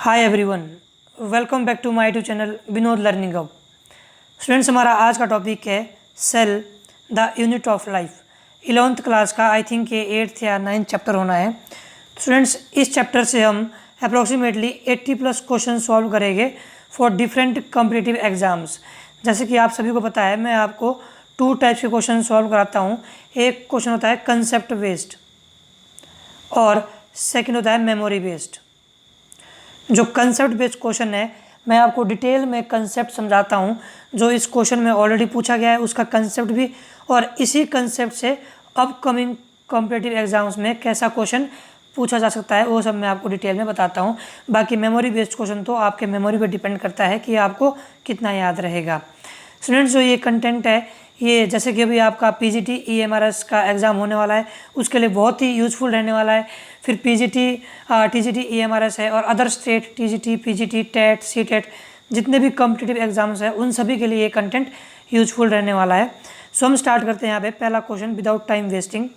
Hi everyone, welcome back to my YouTube channel Vinod learning hub. Students, हमारा आज का topic है cell the unit of life. 11th class का I think ये 8th या 9th chapter होना है। स्टूडेंट्स, इस चैप्टर से हम अप्रोक्सीमेटली 80 प्लस क्वेश्चन सॉल्व करेंगे फॉर डिफरेंट कॉम्पिटिटिव एग्जाम्स। जैसे कि आप सभी को पता है, मैं आपको 2 टाइप्स के क्वेश्चन सॉल्व कराता हूँ। एक क्वेश्चन होता है कंसेप्ट बेस्ड और सेकेंड होता है मेमोरी बेस्ड। जो कंसेप्ट बेस्ड क्वेश्चन है, मैं आपको डिटेल में कंसेप्ट समझाता हूँ। जो इस क्वेश्चन में ऑलरेडी पूछा गया है उसका कंसेप्ट भी, और इसी कंसेप्ट से अपकमिंग कॉम्पिटिटिव एग्जाम्स में कैसा क्वेश्चन पूछा जा सकता है वो सब मैं आपको डिटेल में बताता हूँ। बाकी मेमोरी बेस्ड क्वेश्चन तो आपके मेमोरी पर डिपेंड करता है कि आपको कितना याद रहेगा। स्टूडेंट्स, जो ये कंटेंट है, ये जैसे कि अभी आपका पीजीटी ईएमआरएस का एग्ज़ाम होने वाला है, उसके लिए बहुत ही यूज़फुल रहने वाला है। फिर पीजीटी टीजीटी ईएमआरएस है, और other state TGT PGT TET CTET जितने भी कॉम्पिटिटिव एग्जाम्स हैं उन सभी के लिए ये कंटेंट यूज़फुल रहने वाला है। सो हम स्टार्ट करते हैं यहाँ पे पहला क्वेश्चन विदाउट टाइम वेस्टिंग।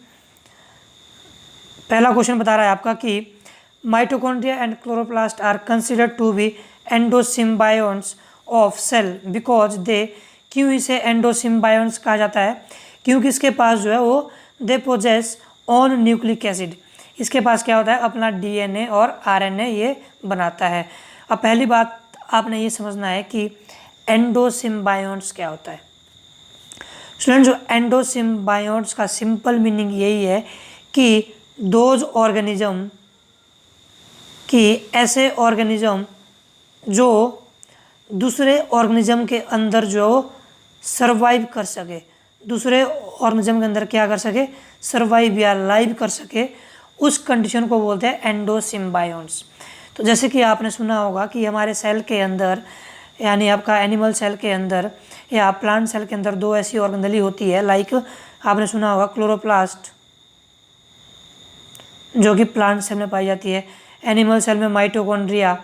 पहला क्वेश्चन बता रहा है आपका कि mitochondria and chloroplast are considered to be endosymbionts of cell because they. क्यों इसे एंडोसिम्बायोन्ट्स कहा जाता है? क्योंकि इसके पास जो है वो they possess on nucleic acid. इसके पास क्या होता है? अपना डीएनए और आरएनए ये बनाता है। अब पहली बात आपने ये समझना है कि एंडोसिम्बायोन्ट्स क्या होता है। स्टूडेंट, जो एंडोसिम्बायोन्ट्स का सिंपल मीनिंग यही है कि दोज ऑर्गेनिज्म कि ऐसे ऑर्गेनिज्म जो दूसरे ऑर्गेनिज्म के अंदर जो सर्वाइव कर सके, दूसरे ऑर्गेनिज्म के अंदर क्या कर सके? सर्वाइव या लाइव कर सके, उस कंडीशन को बोलते हैं एंडोसिम्बायोन्ट्स। तो जैसे कि आपने सुना होगा कि हमारे सेल के अंदर, यानी आपका एनिमल सेल के अंदर या प्लांट सेल के अंदर 2 ऐसी ऑर्गेनली होती है। लाइक आपने सुना होगा क्लोरोप्लास्ट जो कि प्लांट सेल में पाई जाती है, एनिमल सेल में माइटोकॉन्ड्रिया,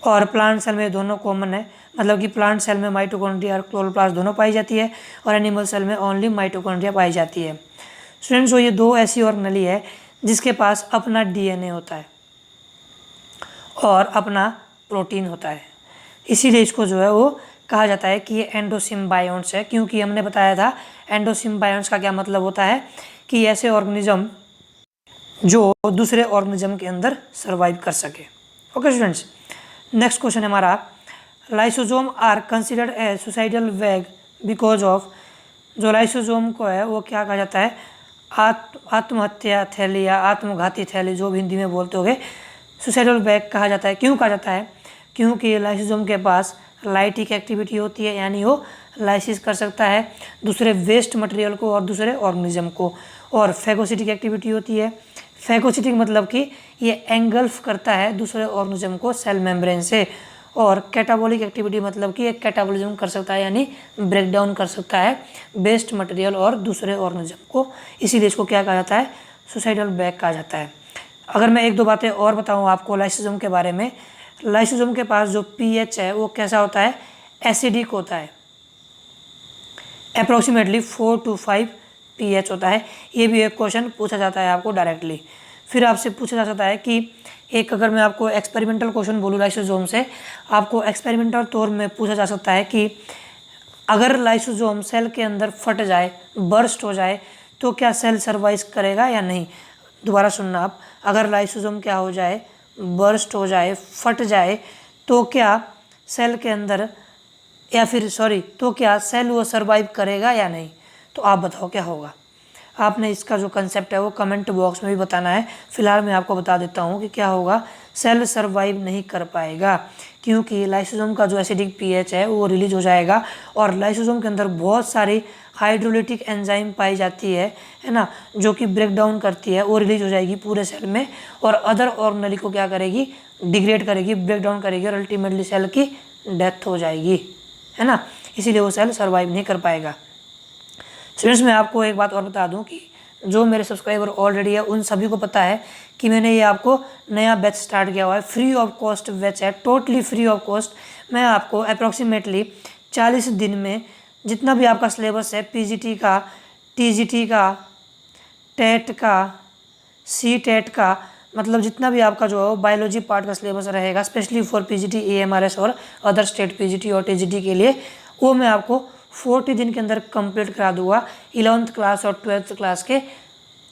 और प्लांट सेल में दोनों कॉमन है। मतलब कि प्लांट सेल में माइटोकॉन्ड्रिया और क्लोरोप्लास्ट दोनों पाई जाती है, और एनिमल सेल में ओनली माइटोकॉन्ड्रिया पाई जाती है। स्टूडेंट्स, ये 2 ऐसी ऑर्गेनली है जिसके पास अपना डीएनए होता है और अपना प्रोटीन होता है। इसीलिए इसको जो है वो कहा जाता है कि ये एंडोसिम्बायोन्ट्स है। क्योंकि हमने बताया था एंडोसिम्बायोन्ट्स का क्या मतलब होता है कि ऐसे ऑर्गेनिज्म जो दूसरे ऑर्गेनिज्म के अंदर सर्वाइव कर सके। ओके स्टूडेंट्स, नेक्स्ट क्वेश्चन है हमारा, lysosome are considered a suicidal bag because of. जो लाइसोसोम को है वो क्या कहा जाता है? आत्महत्या थैली या आत्मघाती थैली, जो भी हिंदी में बोलते होगे, सुसाइडल बैग कहा जाता है। क्यों कहा जाता है? क्योंकि लाइसोसोम के पास लाइटिक एक्टिविटी होती है, यानी वो लाइसिस कर सकता है दूसरे वेस्ट मटेरियल को और दूसरे ऑर्गेनिज्म को, और फैगोसिटिक एक्टिविटी होती है। फैगोसिटिक मतलब कि ये एंगल्फ करता है दूसरे ऑर्गेनिज्म को सेल मेम्ब्रेन से, और कैटाबॉलिक एक्टिविटी मतलब कि एक कैटाबॉलिज्म कर सकता है, यानी ब्रेक डाउन कर सकता है वेस्ट मटेरियल और दूसरे ऑर्गेनिज्म को। इसीलिए इसको क्या कहा जाता है? सुसाइडल बैग कहा जाता है। अगर मैं 1-2 बातें और बताऊं आपको लाइसोसोम के बारे में, लाइसोसोम के पास जो पीएच है वो कैसा होता है? एसिडिक होता है। अप्रोक्सीमेटली 4 to 5 पीएच होता है। ये भी एक क्वेश्चन पूछा जाता है आपको डायरेक्टली। फिर आपसे पूछा जा सकता है कि एक, अगर मैं आपको एक्सपेरिमेंटल क्वेश्चन बोलूँ लाइसोसोम से, आपको एक्सपेरिमेंटल तौर में पूछा जा सकता है कि अगर लाइसोसोम सेल के अंदर फट जाए, बर्स्ट हो जाए, तो क्या सेल सर्वाइव करेगा या नहीं? दोबारा सुनना आप, अगर लाइसोसोम क्या हो जाए? बर्स्ट हो जाए, फट जाए, तो क्या सेल के अंदर, या फिर सॉरी, तो क्या सेल वो सर्वाइव करेगा या नहीं? तो आप बताओ क्या होगा। आपने इसका जो कंसेप्ट है वो कमेंट बॉक्स में भी बताना है। फिलहाल मैं आपको बता देता हूँ कि क्या होगा। सेल सर्वाइव नहीं कर पाएगा, क्योंकि लाइसोसोम का जो एसिडिक पीएच है वो रिलीज हो जाएगा, और लाइसोसोम के अंदर बहुत सारी हाइड्रोलिटिक एंजाइम पाई जाती है ना, जो कि ब्रेक डाउन करती है, वो रिलीज हो जाएगी पूरे सेल में, और अदर ऑर्गेनली को क्या करेगी? डिग्रेड करेगी, ब्रेक डाउन करेगी, और अल्टीमेटली सेल की डेथ हो जाएगी, है ना। इसीलिए वो सेल सर्वाइव नहीं कर पाएगा। स्टूडेंट्स, मैं आपको एक बात और बता दूं कि जो मेरे सब्सक्राइबर ऑलरेडी है उन सभी को पता है कि मैंने ये आपको नया बैच स्टार्ट किया हुआ है। फ्री ऑफ कॉस्ट बैच है, टोटली फ्री ऑफ कॉस्ट। मैं आपको अप्रॉक्सीमेटली 40 दिन में जितना भी आपका सिलेबस है, पीजीटी का, टीजीटी का, टेट का, सी टेट का, मतलब जितना भी आपका जो है बायोलॉजी पार्ट का सिलेबस रहेगा, स्पेशली फॉर पीजीटी, एएमआरएस और अदर स्टेट पीजीटी और टीजीटी के लिए, वो मैं आपको 40 दिन के अंदर कंप्लीट करा दूंगा। 11th क्लास और 12th क्लास के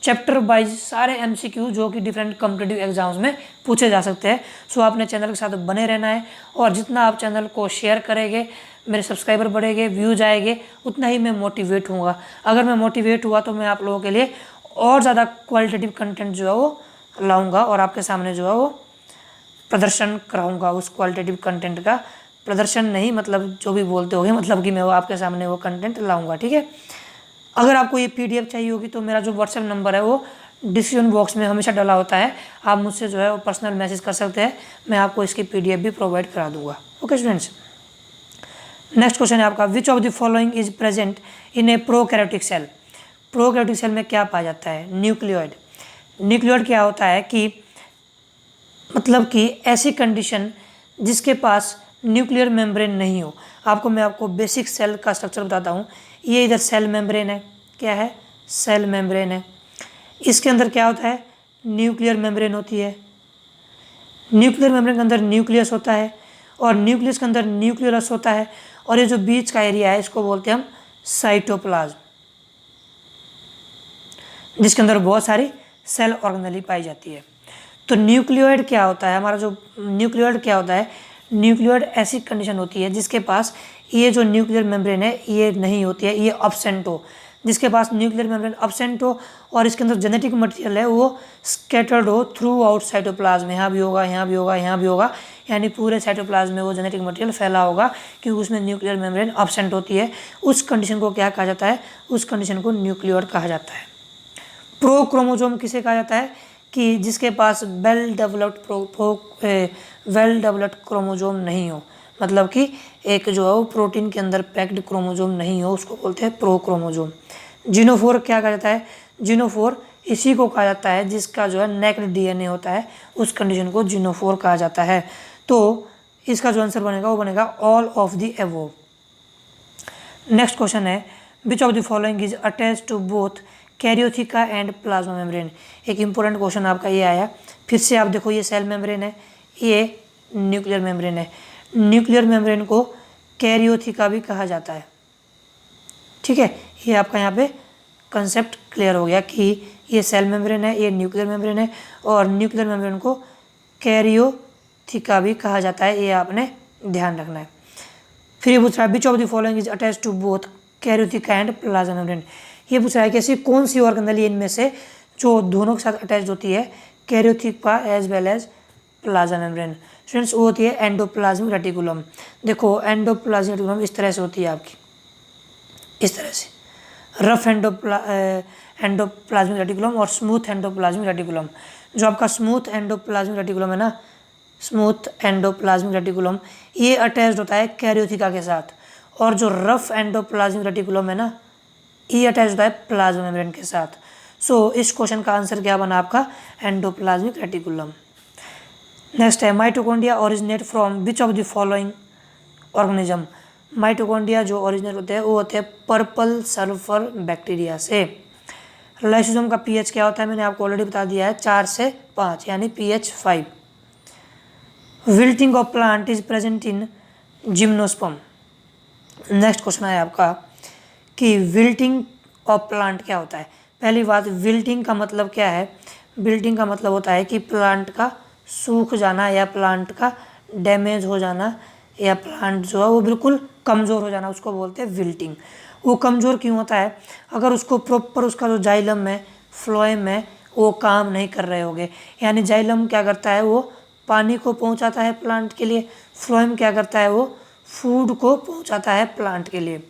चैप्टर वाइज सारे एमसीक्यू जो कि डिफरेंट कॉम्पिटिटिव एग्जाम्स में पूछे जा सकते हैं। सो आपने चैनल के साथ बने रहना है, और जितना आप चैनल को शेयर करेंगे, मेरे सब्सक्राइबर बढ़ेंगे, व्यूज आएंगे, उतना ही मैं मोटिवेट होऊंगा। अगर मैं मोटिवेट हुआ तो मैं आप लोगों के लिए और ज़्यादा क्वालिटेटिव कंटेंट जो है वो लाऊंगा, और आपके सामने जो है वो प्रदर्शन कराऊंगा। उस क्वालिटेटिव कंटेंट का प्रदर्शन नहीं, मतलब जो भी बोलते होगे, मतलब कि मैं वो आपके सामने वो कंटेंट लाऊंगा, ठीक है। अगर आपको ये पीडीएफ चाहिए होगी तो मेरा जो व्हाट्सएप नंबर है वो डिस्क्रिप्शन बॉक्स में हमेशा डला होता है, आप मुझसे जो है वो पर्सनल मैसेज कर सकते हैं, मैं आपको इसकी पीडीएफ भी प्रोवाइड करा दूंगा। ओके स्टूडेंट्स, नेक्स्ट क्वेश्चन है आपका, which of the following is present in a prokaryotic cell. Prokaryotic cell में क्या पाया जाता है? न्यूक्लियोइड। न्यूक्लियोइड क्या होता है कि मतलब कि ऐसी कंडीशन जिसके पास न्यूक्लियर मेम्ब्रेन नहीं हो। मैं आपको बेसिक सेल का स्ट्रक्चर बताता हूँ। ये इधर सेल मेम्ब्रेन है, क्या है? सेल मेम्ब्रेन है। इसके अंदर क्या होता है? न्यूक्लियर मेम्ब्रेन होती है। न्यूक्लियर मेम्ब्रेन के अंदर न्यूक्लियस होता है, और न्यूक्लियस के अंदर न्यूक्लियस होता है, और ये जो बीच का एरिया है इसको बोलते हैं हम साइटोप्लाज्म, जिसके अंदर बहुत सारी सेल ऑर्गेनेली पाई जाती है। तो न्यूक्लियोइड क्या होता है? हमारा जो न्यूक्लियोइड क्या होता है? न्यूक्लियोइड ऐसी कंडीशन होती है जिसके पास ये जो न्यूक्लियर मेम्ब्रेन है ये नहीं होती है, ये अब्सेंट हो। जिसके पास न्यूक्लियर मेम्ब्रेन अब्सेंट हो और इसके अंदर जेनेटिक मटेरियल है वो स्कैटर्ड हो थ्रू आउट साइटोप्लाज्म, यहाँ भी होगा, यहाँ भी होगा, यहाँ भी होगा, यानी पूरे साइटोप्लाज्म में वो जेनेटिक मटेरियल फैला होगा, क्योंकि उसमें न्यूक्लियर मेम्ब्रेन अब्सेंट होती है। उस कंडीशन को क्या कहा जाता है? उस कंडीशन को न्यूक्लियोइड कहा जाता है। प्रो क्रोमोजोम किसे कहा जाता है? कि जिसके पास वेल डेवलप्ड क्रोमोजोम नहीं हो, मतलब कि एक जो है वो प्रोटीन के अंदर पैक्ड क्रोमोजोम नहीं हो, उसको बोलते हैं प्रो क्रोमोजोम। जिनोफोर क्या कहा जाता है? जिनोफोर इसी को कहा जाता है जिसका जो है नेक्ड डीएनए होता है, उस कंडीशन को जिनोफोर कहा जाता है। तो इसका जो आंसर बनेगा वो बनेगा all of the above. Next question है, which of the following is attached to both karyotheca and plasma membrane. एक इंपॉर्टेंट क्वेश्चन आपका ये आया। फिर से आप देखो, ये सेल मेम्ब्रेन है, ये न्यूक्लियर मेम्ब्रेन है। न्यूक्लियर मेम्ब्रेन को कैरियोथिका भी कहा जाता है, ठीक है। ये आपका यहाँ पे कंसेप्ट क्लियर हो गया कि ये सेल मेम्ब्रेन है, ये न्यूक्लियर मेम्ब्रेन है, और न्यूक्लियर मेम्ब्रेन को कैरियोथिका भी कहा जाता है, ये आपने ध्यान रखना है। फिर ये पूछ रहा है, which of the following is attach to both karyotheca and plasma membrane. ये पूछ रहा है कि ऐसी कौन सी ऑर्गेनेल इनमें से जो दोनों के साथ अटैच होती है, karyotheca as well as plasma membrane. Students, वो होती है एंडोप्लाज्मिक रेटिकुलम। देखो, एंडोप्लाज्मिक रेटिकुलम इस तरह से होती है आपकी, इस तरह से रफ एंडोप्लाज्मिक रेटिकुलम और स्मूथ एंडोप्लाज्मिक रेटिकुलम। जो आपका स्मूथ एंडोप्लाज्मिक रेटिकुलम है ना, स्मूथ एंडोप्लाज्मिक रेटिकुलम, ये अटैच्ड होता है कैरियोथिका के साथ, और जो रफ एंडोप्लाज्मिक रेटिकुलम है ना, ये अटैच होता है प्लाज्मा मेम्ब्रेन के साथ। सो इस क्वेश्चन का आंसर क्या बना आपका? Endoplasmic reticulum. नेक्स्ट है, mitochondria originate from which of the following organism. Mitochondria जो ओरिजिनेट होते हैं वो होते हैं पर्पल सल्फर बैक्टीरिया से। लाइसोसोम का पीएच क्या होता है? मैंने आपको ऑलरेडी बता दिया है, 4 से 5, यानी pH 5। Wilting of plant is present in gymnosperm. Next question है आपका कि विल्टिंग ऑफ प्लांट क्या होता है। पहली बात, विल्टिंग का मतलब क्या है? विल्टिंग का मतलब होता है कि प्लांट का सूख जाना, या प्लांट का डैमेज हो जाना, या प्लांट जो है वो बिल्कुल कमज़ोर हो जाना, उसको बोलते हैं विल्टिंग। वो कमज़ोर क्यों होता है? अगर उसको प्रॉपर उसका जो जाइलम है, फ्लोएम है, वो काम नहीं कर रहे होंगे। यानी जाइलम क्या करता है? वो पानी को पहुंचाता है प्लांट के लिए, फ्लोएम क्या करता है? वो फूड को पहुंचाता है प्लांट के लिए।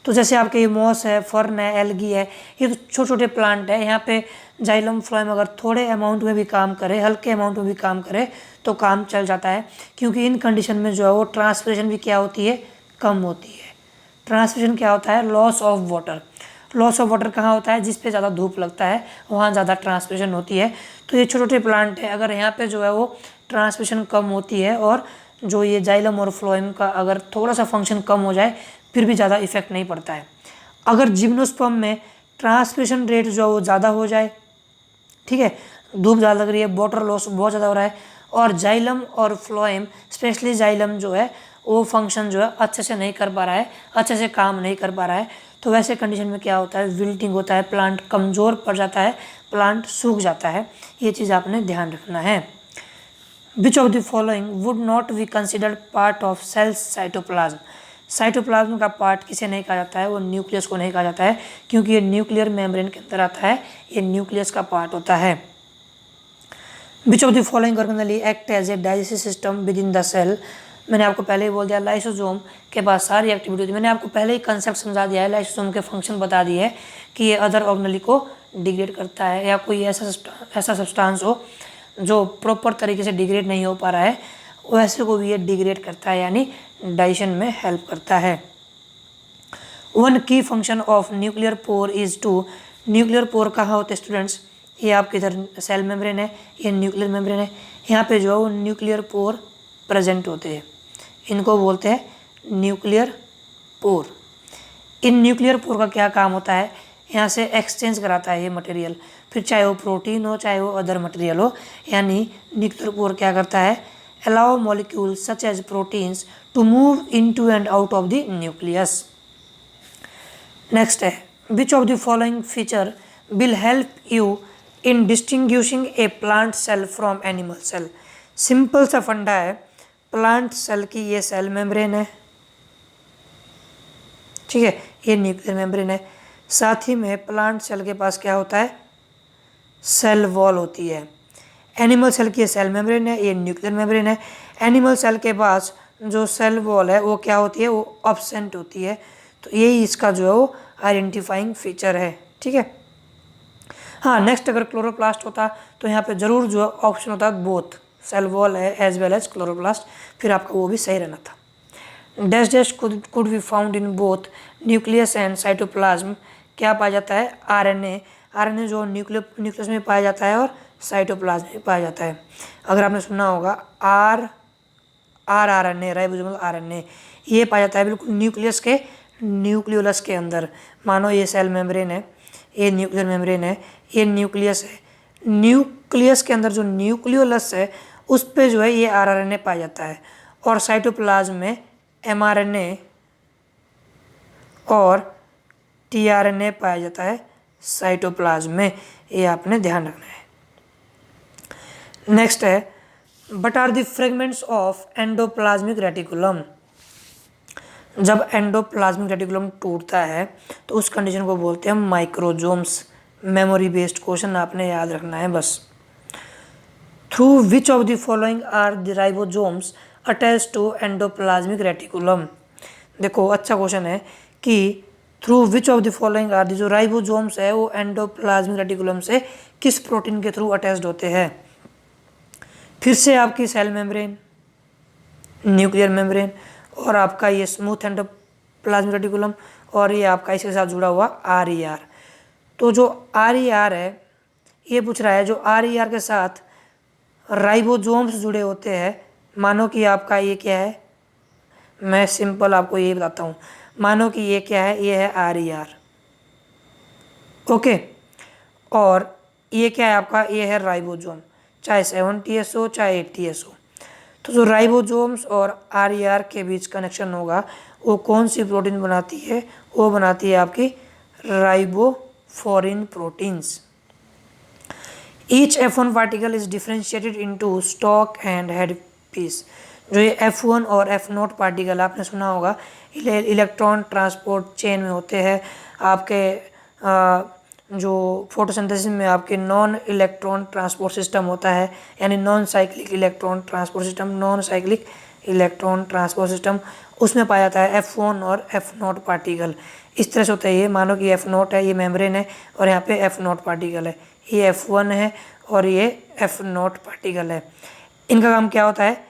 तो जैसे आपके ये मॉस है, फर्न है, एल्गी है, ये तो छोटे छोटे प्लांट है। यहाँ पे जाइलम फ्लोएम अगर थोड़े अमाउंट में भी काम करे, हल्के अमाउंट में भी काम करे, तो काम चल जाता है, क्योंकि इन कंडीशन में जो है वो ट्रांसपिरेशन भी क्या होती है? कम होती है। ट्रांसपिरेशन क्या होता है? Loss of water. Loss of water कहाँ होता है? जिस पे ज़्यादा धूप लगता है वहाँ ज़्यादा ट्रांसपिरेशन होती है। तो ये छोटे छोटे प्लांट है, अगर यहाँ पे जो है वो ट्रांसपिरेशन कम होती है, और जो ये जाइलम और फ्लोएम का अगर थोड़ा सा फंक्शन कम हो जाए, फिर भी ज़्यादा इफेक्ट नहीं पड़ता है। अगर जिम्नोस्पर्म में ट्रांसपिरेशन रेट जो है वो ज़्यादा हो जाए, ठीक है, धूप ज़्यादा लग रही है, वाटर लॉस बहुत ज़्यादा हो रहा है, और जाइलम और फ्लोएम, स्पेशली जाइलम जो है वो फंक्शन जो है अच्छे से नहीं कर पा रहा है, अच्छे से काम नहीं कर पा रहा है। तो वैसे कंडीशन में क्या होता है, विल्टिंग होता है, प्लांट कमज़ोर पड़ जाता है, प्लांट सूख जाता है। ये चीज़ आपने ध्यान रखना है। Which of the following would not be considered part of cell's cytoplasm. Cytoplasm का पार्ट किसे नहीं कहा जाता है, वो न्यूक्लियस को नहीं कहा जाता है, क्योंकि ये न्यूक्लियर मेम्ब्रेन के अंदर आता है, ये न्यूक्लियस का पार्ट होता है। Which of the following organelle act as a digestive system within the cell. मैंने आपको पहले ही बोल दिया, लाइसोसोम के पास सारी एक्टिविटी होती है। मैंने आपको पहले ही कंसेप्ट समझा दिया है, लाइसोसोम के फंक्शन बता दिए है कि ये अदर ऑर्गेनेली को डिग्रेड करता है, या कोई ऐसा सब्सटेंस हो जो प्रॉपर तरीके से डिग्रेड नहीं हो पा रहा है, वैसे को भी ये डिग्रेड करता है, यानी डाइजेशन में हेल्प करता है। One key function of nuclear pore is to. Nuclear pore कहाँ होते हैं स्टूडेंट्स, ये आपके इधर सेल मेम्ब्रेन है, ये न्यूक्लियर मेम्ब्रेन है, यहाँ पे जो है वो न्यूक्लियर पोर प्रेजेंट होते हैं, इनको बोलते हैं nuclear pore. In nuclear pore का क्या काम होता है, यहाँ से एक्सचेंज कराता है ये मटेरियल, फिर चाहे वो प्रोटीन हो चाहे वो अदर मटेरियल हो, यानी न्यूक्लियर पोर क्या करता है, allow molecules such as proteins to move into and out of the nucleus. Next है, which of the following feature will help you in distinguishing a plant cell from animal cell. Simple सा फंडा है, plant cell की ये cell membrane है, ठीक है, ये न्यूक्लियर मेम्ब्रेन है, साथ ही में प्लांट सेल के पास क्या होता है, सेल वॉल होती है। एनिमल सेल की ये सेल मेम्ब्रेन है, ये न्यूक्लियर मेम्ब्रेन है। एनिमल सेल के पास जो सेल वॉल है वो क्या होती है, वो एब्सेंट होती है, तो यही इसका जो है वो आइडेंटिफाइंग फीचर है, ठीक है। हाँ, नेक्स्ट अगर क्लोरोप्लास्ट होता तो यहाँ पे जरूर जो ऑप्शन होता बोथ सेल वॉल है एज वेल एज क्लोरोप्लास्ट, फिर आपका वो भी सही रहना था। Dash dash could be found in both nucleus and cytoplasm. क्या पाया जाता है, आरएनए। आरएनए जो न्यूक्लियस में पाया जाता है और साइटोप्लाज्म में पाया जाता है। अगर आपने सुना होगा आरएनए, राइबोसोमल आरएनए, ये पाया जाता है बिल्कुल न्यूक्लियस के न्यूक्लियोलस के अंदर। मानो ये सेल मेम्ब्रेन है, ये न्यूक्लियर मेम्ब्रेन है, ये न्यूक्लियस है, न्यूक्लियस के अंदर जो न्यूक्लियोलस है उस पे जो है ये आरएनए पाया जाता है, और साइटोप्लाज्म में एमआरएनए और टीआरएनए पाया जाता है साइटोप्लाज्म में, ये आपने ध्यान रखना है। नेक्स्ट है, but are the fragments of endoplasmic reticulum. जब एंडोप्लाज्मिक रेटिकुलम टूटता है तो उस कंडीशन को बोलते हैं माइक्रोजोम्स। मेमोरी बेस्ड क्वेश्चन आपने याद रखना है बस। Through which of the following are the ribosomes attach to endoplasmic reticulum. देखो अच्छा क्वेश्चन है कि through which of the following are the, जो राइबोसोम्स है वो एंडोप्लाज्मिक रेटिकुलम से किस प्रोटीन के थ्रू अटैच्ड होते हैं। फिर से आपकी सेल मेम्ब्रेन, न्यूक्लियर मेम्ब्रेन, और आपका ये स्मूथ एंडोप्लाज्मिक रेटिकुलम, और ये आपका इसके साथ जुड़ा हुआ आरईआर। तो जो आरईआर है, ये पूछ रहा है जो आरईआर के साथ राइबोसोम्स जुड़े होते हैं, मानो कि आपका ये क्या है, मैं सिंपल आपको ये बताता हूँ, मानो कि ये क्या है, ये है आरईआर, ओके, और ये क्या है आपका, ये है राइबोसोम, चाहे 7ts हो चाहे 8ts हो। तो जो राइबोसोम्स और आरईआर के बीच कनेक्शन होगा वो कौन सी प्रोटीन बनाती है, वो बनाती है आपकी ribophorin proteins. Each F1 particle is differentiated into stalk and head piece. जो ये F1 और F0 पार्टिकल आपने सुना होगा, इलेक्ट्रॉन ट्रांसपोर्ट चेन में होते हैं। आपके जो फोटोसिंथेसिस में आपके नॉन इलेक्ट्रॉन ट्रांसपोर्ट सिस्टम होता है, यानी non cyclic electron transport system, non cyclic electron transport system, उसमें पाया जाता है F1 और F0 पार्टिकल। इस तरह से होता है, ये मानो कि F0 है, ये मेम्ब्रेन है, और यहाँ पे F0 पार्टिकल है, ये F1 है और ये F0 पार्टिकल है। इनका काम क्या होता है,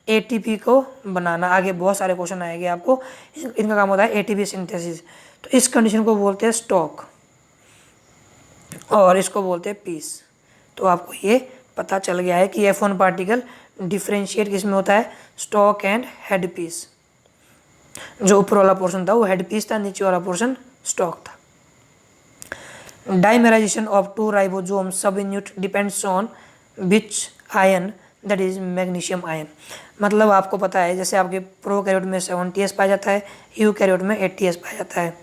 ATP को बनाना। आगे बहुत सारे क्वेश्चन आएंगे आपको, इनका काम होता है ATP सिंथेसिस। तो इस कंडीशन को बोलते हैं स्टॉक और इसको बोलते हैं पीस। तो आपको ये पता चल गया है कि F1 पार्टिकल डिफ्रेंशिएट किस में होता है, स्टॉक एंड हेड पीस। जो ऊपर वाला पोर्शन था वो हेड पीस था, नीचे वाला पोर्शन स्टॉक था। Dimerization of 2 ribosome subunit depends on which ion, that is magnesium ion. मतलब आपको पता है जैसे आपके प्रोकैरियोट में 70S पाया जाता है, यूकैरियोट में 80S पाया जाता है।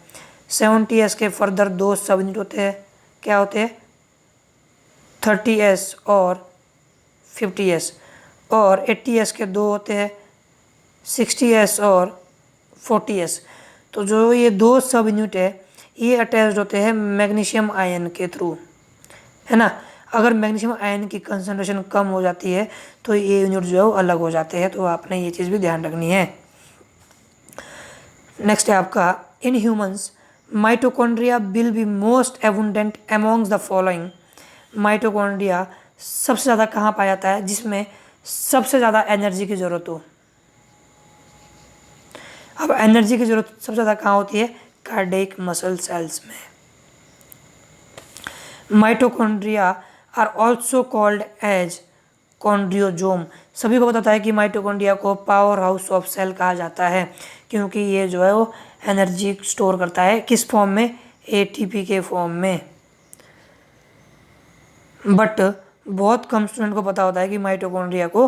70S के फर्दर 2 सब यूनिट होते हैं, क्या होते हैं 30S और 50S, और 80S के 2 होते हैं 60S और 40S। तो जो ये 2 सब यूनिट है ये अटैच्ड होते हैं मैग्नीशियम आयन के थ्रू, है ना। अगर मैग्नीशियम आयन की कंसंट्रेशन कम हो जाती है तो ये यूनिट जो है वो अलग हो जाते हैं, तो आपने ये चीज़ भी ध्यान रखनी है। नेक्स्ट है आपका in humans mitochondria will be most abundant amongst the following. Mitochondria सबसे ज़्यादा कहाँ पाया जाता है, जिसमें सबसे ज़्यादा एनर्जी की ज़रूरत हो। अब एनर्जी की ज़रूरत सबसे ज़्यादा कहाँ होती है, कार्डियक मसल सेल्स में। Mitochondria are also called as chondriosome. सभी को पता है कि माइटोकॉन्ड्रिया को पावर हाउस ऑफ सेल कहा जाता है, क्योंकि ये जो है वो एनर्जी स्टोर करता है किस फॉर्म में, एटीपी के फॉर्म में। बट बहुत कम स्टूडेंट को पता होता है कि माइटोकॉन्ड्रिया को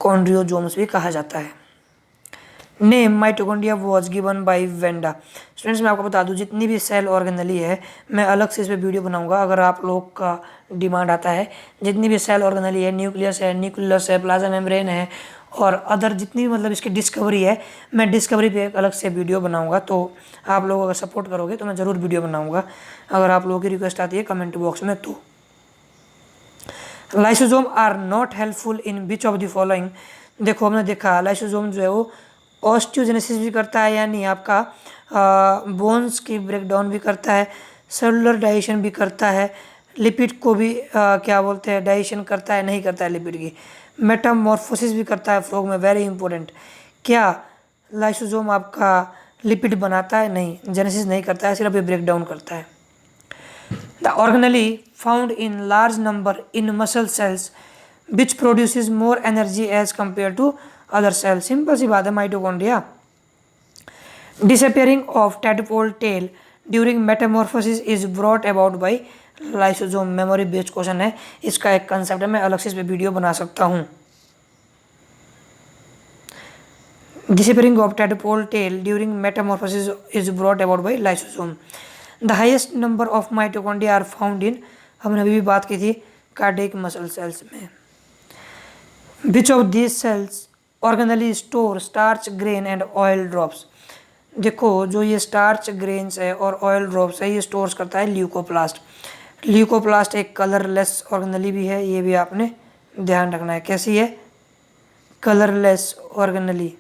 कॉन्ड्रियोजोम्स भी कहा जाता है। Name mitochondria was given by Wanda. Students मैं आपको बता दूं जितनी भी सेल ऑर्गेनली है मैं अलग से इस पर वीडियो बनाऊंगा अगर आप लोग का डिमांड आता है। जितनी भी सेल ऑर्गेनली है, न्यूक्लियस है, न्यूक्लियस है, प्लाज्मा मेम्ब्रेन है और अदर जितनी भी मतलब इसकी डिस्कवरी है, मैं डिस्कवरी पे एक अलग से वीडियो बनाऊंगा। तो आप लोग अगर सपोर्ट करोगे तो मैं ज़रूर वीडियो बनाऊंगा, अगर आप लोगों की रिक्वेस्ट आती है कमेंट बॉक्स में। तो lysosome are not helpful in which of the following. देखो हमने देखा लाइसोसोम जो है वो ऑस्टियोजेनेसिस भी करता है, यानी आपका बोन्स की ब्रेकडाउन भी करता है, सेलुलर डाइजेशन भी करता है, लिपिड को भी क्या बोलते हैं डाइजेशन करता है, नहीं करता है लिपिड की, मेटामॉर्फोसिस भी करता है फ्रॉग में, वेरी इंपॉर्टेंट। क्या लाइसोसोम आपका लिपिड बनाता है, नहीं, जेनेसिस नहीं करता है, सिर्फ ये ब्रेकडाउन करता है। The organelle found in large number in muscle cells which produces more energy as compared to other cells। Simple सी बात है, mitochondria. Disappearing of tadpole tail during metamorphosis is brought about by lysosome. Memory based question है, इसका एक concept है, मैं अलग से इस पे वीडियो बना सकता हूँ। Disappearing of tadpole tail during metamorphosis is brought about by lysosome। The highest number of mitochondria are found in, हमने अभी भी बात की थी, कार्डियक मसल सेल्स में। Which of these cells organelle store starch grain and oil drops। देखो जो ये स्टार्च ग्रेन्स है और ऑयल ड्रॉप्स है ये स्टोर्स करता है ल्यूकोप्लास्ट। ल्यूकोप्लास्ट एक कलरलेस ऑर्गेनली भी है, ये भी आपने ध्यान रखना है। कैसी है, कलरलेस ऑर्गेनली।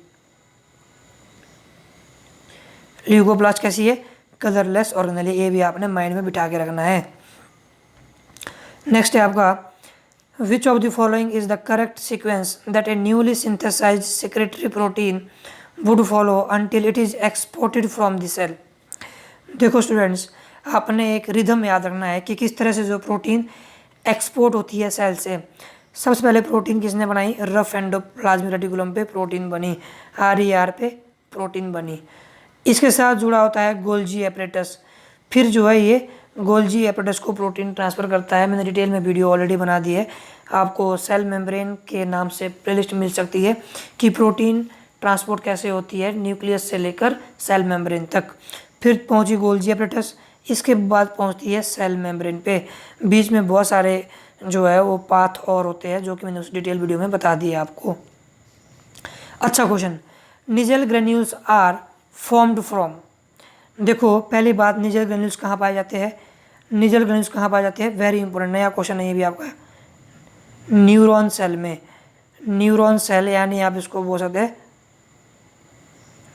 ल्यूकोप्लास्ट कैसी है, कलरलेस ऑर्गेनली, ये भी आपने माइंड में बिठा के रखना है। नेक्स्ट है आपका which of the following is the correct sequence that a newly synthesised secretory protein would follow until it is exported from the cell. देखो स्टूडेंट्स आपने एक रिदम याद रखना है कि किस तरह से जो प्रोटीन एक्सपोर्ट होती है सेल से। सबसे पहले प्रोटीन किसने बनाई, रफ एंडोप्लाज्मिक रेटिकुलम पे प्रोटीन बनी, RER पे प्रोटीन बनी। इसके साथ जुड़ा होता है गोल्जी एपरेटस, फिर जो है ये गोल्जी एपरेटस को प्रोटीन ट्रांसफ़र करता है। मैंने डिटेल में वीडियो ऑलरेडी बना दी है, आपको सेल मेम्ब्रेन के नाम से प्लेलिस्ट मिल सकती है कि प्रोटीन ट्रांसपोर्ट कैसे होती है न्यूक्लियस से लेकर सेल मेम्ब्रेन तक। फिर पहुंची गोल्जी एपरेटस, इसके बाद पहुंचती है सेल मेम्ब्रेन पे। बीच में बहुत सारे जो है वो पाथ और होते हैं जो कि मैंने उस डिटेल वीडियो में बता दिए आपको। अच्छा question, Nissl granules are formed from. देखो पहली बात, निजेल ग्रेन्यूल्स कहाँ पाए जाते हैं, निजेल ग्रेन्यूल्स कहाँ पाए जाते हैं, वेरी इंपॉर्टेंट नया क्वेश्चन है ये भी आपका, न्यूरॉन सेल में। न्यूरॉन सेल यानी आप इसको बोल सकते हैं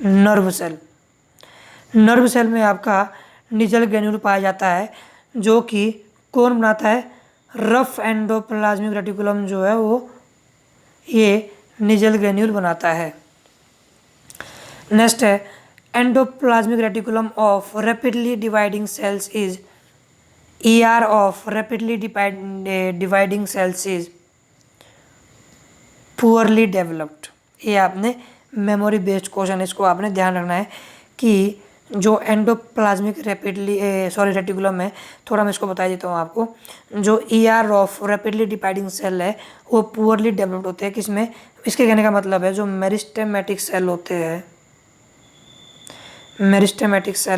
नर्व सेल। नर्व सेल में आपका निजेल ग्रेन्यूल पाया जाता है, जो कि कौन बनाता है, रफ एंडोप्लाज्मिक रेटिकुलम जो है वो ये निजेल ग्रेन्यूल बनाता है। नेक्स्ट है endoplasmic reticulum of rapidly dividing cells is, ER of rapidly dividing cells is poorly developed. ये आपने मेमोरी बेस्ड क्वेश्चन, इसको आपने ध्यान रखना है कि जो एंडोप्लाज्मिक रेटिकुलम है, थोड़ा मैं इसको बता देता हूँ आपको। जो ER of rapidly dividing cell है वो पुअरली डेवलप्ड होते हैं। किसमें? इसके कहने का मतलब है जो मेरिस्टेमेटिक सेल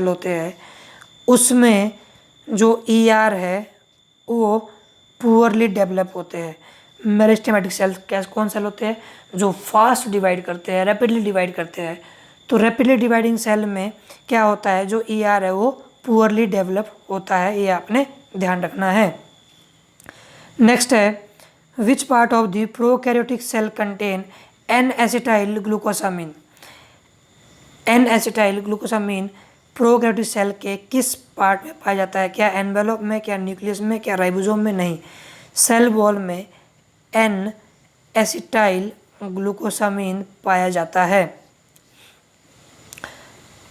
होते हैं उसमें जो ER है वो पुअरली डेवलप होते हैं। मेरिस्टेमेटिक सेल कौन सेल होते हैं? जो फास्ट डिवाइड करते हैं, रैपिडली डिवाइड करते हैं। तो रैपिडली डिवाइडिंग सेल में क्या होता है, जो ER है वो पुअरली डेवलप होता है, ये आपने ध्यान रखना है। नेक्स्ट है, which part of the prokaryotic cell contain N-acetyl glucosamine. N-acetyl glucosamine prokaryotic cell के किस पार्ट में पाया जाता है? क्या एनवेलोप में, क्या न्यूक्लियस में, क्या राइबोसोम में? नहीं, सेल वॉल में N-acetyl ग्लूकोसामिन पाया जाता है।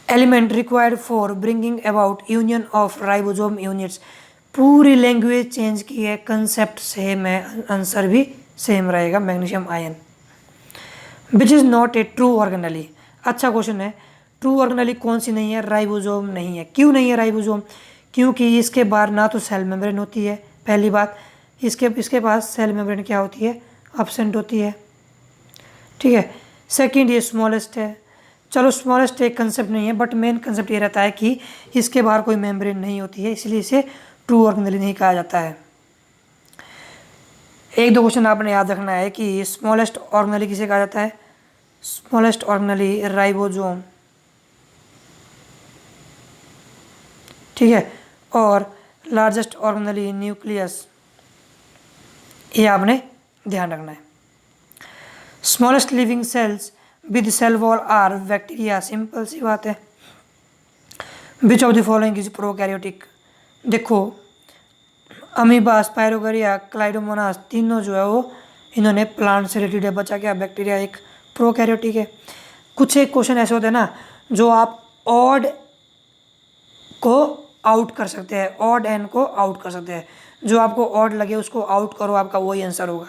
Element required for bringing about union of ribosome units. पूरी लैंग्वेज चेंज की है, कंसेप्ट सेम है, आंसर भी सेम रहेगा, magnesium ion. Which is not a true organelle. अच्छा क्वेश्चन है। ट्रू ऑर्गेनेली कौन सी नहीं है? राइबोसोम नहीं है। क्यों नहीं है राइबोसोम? क्योंकि इसके बाहर ना तो सेल मेम्ब्रेन होती है, पहली बात। इसके पास सेल मेम्ब्रेन क्या होती है? एब्सेंट होती है, ठीक है। सेकंड, ये स्मॉलेस्ट है। चलो स्मॉलेस्ट एक कंसेप्ट नहीं है, बट मेन कंसेप्ट ये रहता है कि इसके बाहर कोई मेम्ब्रेन नहीं होती है, इसलिए इसे ट्रू ऑर्गेनेली नहीं कहा जाता है। एक दो क्वेश्चन आपने याद रखना है कि स्मॉलेस्ट ऑर्गेनेली किसे कहा जाता है? स्मॉलेस्ट ऑर्गेनेली राइबोसोम, ठीक है। और लार्जेस्ट ऑर्गेनेली न्यूक्लियस, ये आपने ध्यान रखना है। Smallest living cells with cell wall are bacteria, simple सी बात है। Which of the following is prokaryotic. देखो अमीबा, स्पाइरोगेरिया, क्लाइडोमोनास, तीनों जो है वो इन्होंने प्लांट से रिलेटेड है। बचा क्या? बैक्टीरिया एक प्रोकैरियोटिक है। कुछ एक क्वेश्चन ऐसे होते हैं ना जो आप ऑड को आउट कर सकते हैं, ऑड एन को आउट कर सकते हैं। जो आपको ऑड लगे उसको आउट करो, आपका वही आंसर होगा।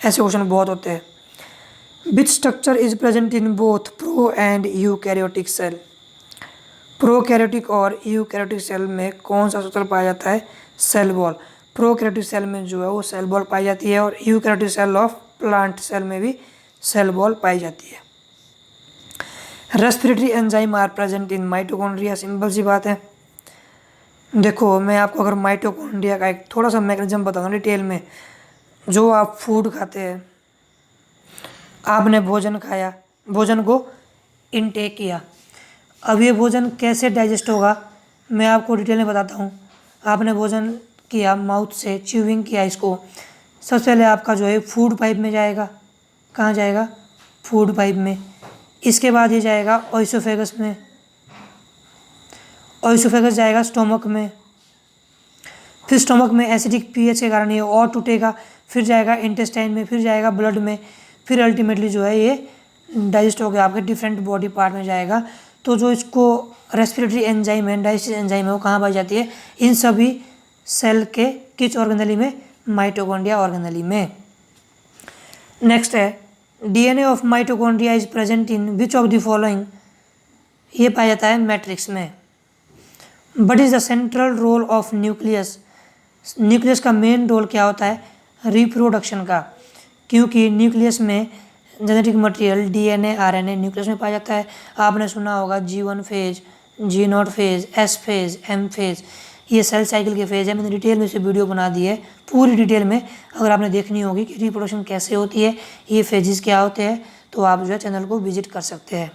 ऐसे क्वेश्चन बहुत होते हैं। Which structure is present in both pro and eukaryotic cell. Prokaryotic और यूकैरियोटिक सेल में कौन सा स्ट्रक्चर पाया जाता है? Cell wall. प्रोकैरियोटिक सेल में जो है वो सेल वॉल पाई जाती है, और eukaryotic cell of plant cell में भी सेल वॉल पाई जाती है। Respiratory enzyme are present in mitochondria, simple सी बात है। देखो मैं आपको अगर माइटोकॉन्ड्रिया का एक थोड़ा सा मैकेनिज्म बताऊंगा डिटेल में। जो आप फूड खाते हैं, आपने भोजन खाया, भोजन को इनटेक किया, अब ये भोजन कैसे डाइजेस्ट होगा मैं आपको डिटेल में बताता हूँ। आपने भोजन किया, माउथ से च्यूइंग किया इसको, सबसे पहले आपका जो है फूड पाइप में जाएगा। कहाँ जाएगा? फूड पाइप में। इसके बाद ये जाएगा ओइसोफेगस में, ओइसोफेगस जाएगा स्टोमक में, फिर स्टोमक में एसिडिक पीएच के कारण ये और टूटेगा, फिर जाएगा इंटेस्टाइन में, फिर जाएगा ब्लड में, फिर अल्टीमेटली जो है ये डाइजेस्ट हो गया आपके डिफरेंट बॉडी पार्ट में जाएगा। तो जो इसको रेस्पिरेटरी एंजाइम है, डाइजेस्टिव एंजाइम है, वो कहाँ पाई जाती है? इन सभी सेल के किस ऑर्गेनेली में? माइटोकॉन्ड्रिया ऑर्गेनेली में। नेक्स्ट है, DNA of mitochondria is present in which of the following. ये पाया जाता है मैट्रिक्स में। But is the central role of nucleus. Nucleus का मेन रोल क्या होता है? रिप्रोडक्शन का, क्योंकि न्यूक्लियस में genetic material DNA RNA nucleus में पाया जाता है। आपने सुना होगा G1 phase, G0 phase, S phase, M phase, ये सेल साइकिल के फेज है। मैंने डिटेल में इसे वीडियो बना दी है पूरी डिटेल में, अगर आपने देखनी होगी कि रिप्रोडक्शन कैसे होती है, ये फेजेस क्या होते हैं, तो आप जो है चैनल को विजिट कर सकते हैं।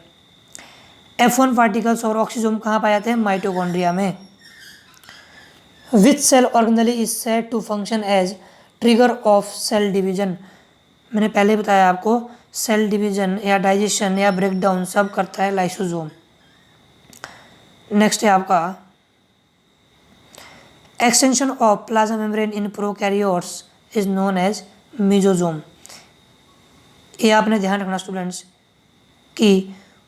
F1 पार्टिकल्स और ऑक्सीजोम कहाँ पाए जाते हैं? माइटोकॉन्ड्रिया में। Which cell organelle is said to function as trigger of cell division. मैंने पहले बताया आपको, सेल डिवीजन या डाइजेशन या ब्रेकडाउन सब करता है लाइसोसोम। नेक्स्ट है आपका extension of plasma membrane in prokaryotes is known as mesosome. ये आपने ध्यान रखना स्टूडेंट्स कि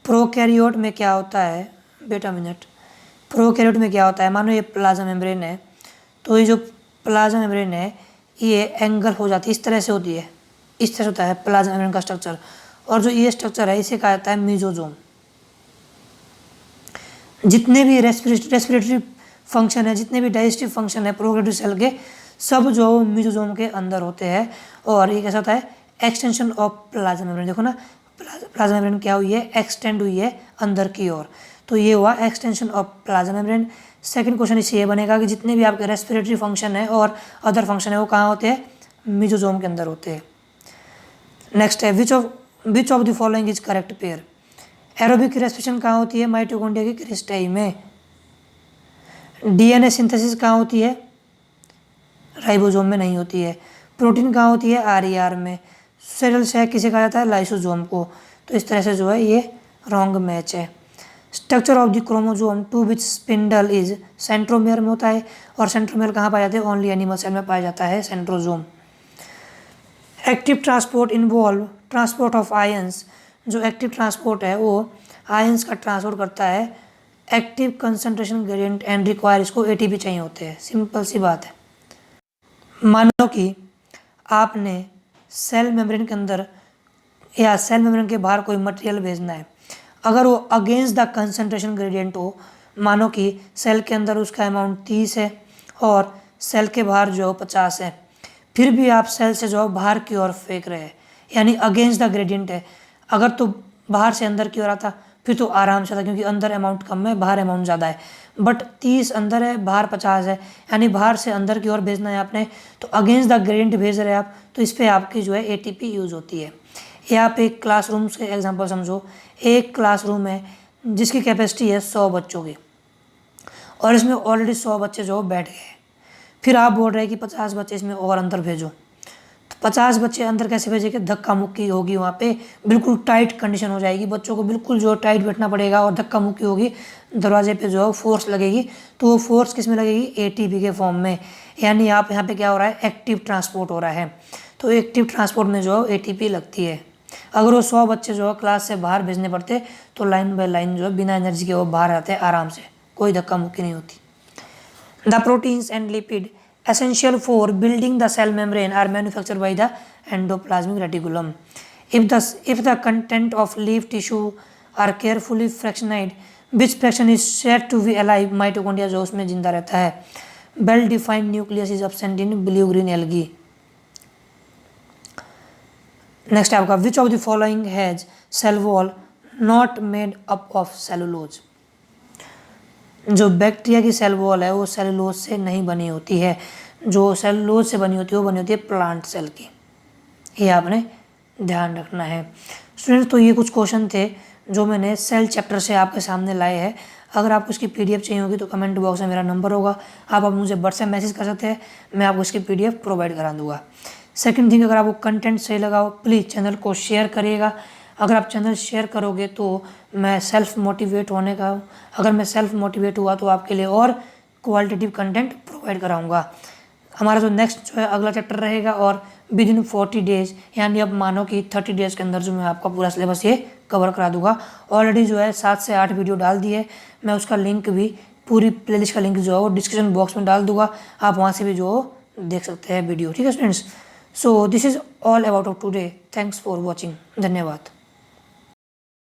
प्रोकैरियोट में क्या होता है। बेटा मिनट, प्रोकैरियोट में क्या होता है? मानो ये प्लाज्मा मेम्ब्रेन है, तो ये जो प्लाज्मा मेम्ब्रेन है ये एंगल हो जाती है, इस तरह से होती है, इस तरह से होता है प्लाज्मा मेम्ब्रेन का स्ट्रक्चर। और जो ये स्ट्रक्चर है इसे कहा जाता है मेसोसोम। जितने भी रेस्पिरेटरी फंक्शन है, जितने भी डाइजेस्टिव फंक्शन है प्रोकैरियोटिक सेल के, सब जो मेसोसोम के अंदर होते हैं। और ये कैसा होता है, एक्सटेंशन ऑफ प्लाज्मा मेम्ब्रेन। देखो ना, प्लाज्मा मेम्ब्रेन क्या हुई है, एक्सटेंड हुई है अंदर की ओर, तो ये हुआ extension of plasma membrane. Second question इससे ये बनेगा कि जितने भी आपके रेस्पिरेटरी फंक्शन है और अदर फंक्शन है वो कहाँ होते हैं, मेसोसोम के अंदर होते हैं। नेक्स्ट है which of the following is correct pair. Aerobic respiration कहाँ होती है, माइटोकॉन्ड्रिया की क्रिस्टाई में। डीएनए सिंथेसिस कहाँ होती है, राइबोसोम में नहीं होती है। प्रोटीन कहाँ होती है, आरईआर में। सेल सैक किसे कहा जाता है, लाइसोसोम को। तो इस तरह से जो है ये रॉन्ग मैच है। Structure of the chromosome to which spindle is, centromere में होता है। और सेंट्रोमियर कहाँ पाया जाता है, ओनली एनिमल सेल में पाया जाता है centrosome. Active transport involve transport of ions. जो एक्टिव ट्रांसपोर्ट है वो आयंस का ट्रांसपोर्ट करता है। Active concentration gradient and require, इसको एटीपी चाहिए होते हैं। सिंपल सी बात है। मानो कि आपने सेल मेम्ब्रेन के अंदर या सेल मेम्ब्रेन के बाहर कोई मटेरियल भेजना है, अगर वो अगेंस्ट द कंसंट्रेशन ग्रेडियंट हो, मानो कि सेल के अंदर उसका अमाउंट 30 है और सेल के बाहर जो 50 है, फिर भी आप सेल से जो बाहर की ओर फेंक रहे हैं, यानी अगेंस्ट द ग्रेडियंट है। अगर तो बाहर से अंदर की ओर आता फिर तो आराम से था, क्योंकि अंदर अमाउंट कम है, बाहर अमाउंट ज़्यादा है। बट 30 अंदर है, बाहर 50 है, यानी बाहर से अंदर की ओर भेजना है आपने, तो अगेंस्ट द ग्रेडियंट भेज रहे हैं आप, तो इस पर आपकी जो है एटीपी यूज़ होती है। या आप एक क्लासरूम से एग्जांपल समझो। एक क्लासरूम है जिसकी कैपेसिटी है 100 बच्चों की, और इसमें ऑलरेडी 100 बच्चे जो बैठ गए, फिर आप बोल रहे हैं कि 50 बच्चे इसमें और अंदर भेजो। तो 50 बच्चे अंदर कैसे भेजेंगे, धक्का मुक्की होगी, वहाँ पे बिल्कुल टाइट कंडीशन हो जाएगी, बच्चों को बिल्कुल जो टाइट बैठना पड़ेगा और धक्का मुक्की होगी, दरवाजे पे जो फोर्स लगेगी, तो वो फोर्स किस में लगेगी, एटीपी के फॉर्म में। यानी आप यहाँ पे क्या हो रहा है, एक्टिव ट्रांसपोर्ट हो रहा है। तो एक्टिव ट्रांसपोर्ट में जो एटीपी लगती है। अगर वो 100 बच्चे जो क्लास से बाहर भेजने पड़ते तो लाइन बाय लाइन जो बिना एनर्जी के वो बाहर आते हैं आराम से, कोई धक्का मुक्की नहीं होती। The proteins and lipid essential for building the cell membrane are manufactured by the endoplasmic reticulum. If the content of leaf tissue are carefully fractionated, which fraction is said to be alive? Mitochondria जो उसमें जिंदा रहता है। Well defined nucleus is absent in blue green algae. Next है आपका which of the following has cell wall not made up of cellulose? जो bacteria की cell wall है वो सेलुलोज से नहीं बनी होती है। जो सेलुलोज से बनी होती है वो बनी होती है प्लांट सेल की। ये आपने ध्यान रखना है स्टूडेंट्स। तो ये कुछ क्वेश्चन थे जो मैंने सेल चैप्टर से आपके सामने लाए हैं। अगर आपको इसकी पीडीएफ चाहिए होगी तो कमेंट बॉक्स में मेरा नंबर होगा, आप मुझे व्हाट्सएप मैसेज कर सकते हैं, मैं आपको इसकी पीडीएफ प्रोवाइड करा दूँगा। सेकंड थिंग, अगर आपको कंटेंट सही लगा हो प्लीज़ चैनल को शेयर करिएगा। अगर आप चैनल शेयर करोगे तो मैं सेल्फ मोटिवेट होने का हूँ। अगर मैं सेल्फ मोटिवेट हुआ तो आपके लिए और क्वालिटेटिव कंटेंट प्रोवाइड कराऊंगा। हमारा जो नेक्स्ट जो है अगला चैप्टर रहेगा और विद इन 40 डेज़, यानी अब मानो कि 30 डेज़ के अंदर जो मैं आपका पूरा सिलेबस ये कवर करा दूंगा। ऑलरेडी जो है 7 से 8 वीडियो डाल दी है, मैं उसका लिंक भी, पूरी प्लेलिस्ट का लिंक जो है वो डिस्क्रिप्शन बॉक्स में डाल दूंगा, आप वहाँ से भी जो देख सकते हैं वीडियो। ठीक है students, so this is all about of today. Thanks for watching. धन्यवाद।